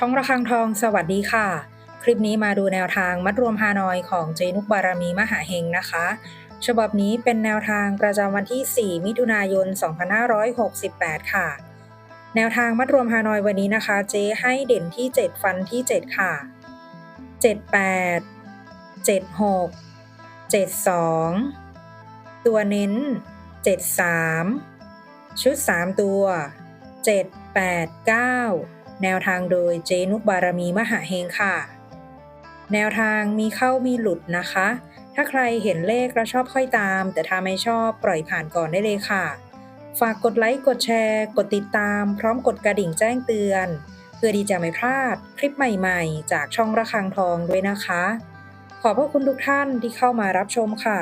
ช่องระฆังทองสวัสดีค่ะคลิปนี้มาดูแนวทางมัดรวมฮานอยของเจนุกบารมีมหาเฮงนะคะฉบับนี้เป็นแนวทางประจำวันที่ 4 มิถุนายน 2568 ค่ะแนวทางมัดรวมฮานอยวันนี้นะคะเจให้เด่นที่ 7 ฟันที่ 7 ค่ะ 78 76 72 ตัวเน้น 73 ชุด 3 ตัว 7 8 9 แนวทางโดยเจนุกบารมีมหาเฮงค่ะ แนวทางมีเข้ามีหลุดนะคะ ถ้าใครเห็นเลขแล้วชอบค่อยตาม แต่ถ้าไม่ชอบปล่อยผ่านก่อนได้เลยค่ะ ฝากกดไลค์ กดแชร์ กดติดตาม พร้อมกดกระดิ่งแจ้งเตือน เพื่อที่จะไม่พลาดคลิปใหม่ๆ จากช่องระฆังทองด้วยนะคะ ขอบพระคุณทุกท่านที่เข้ามารับชมค่ะ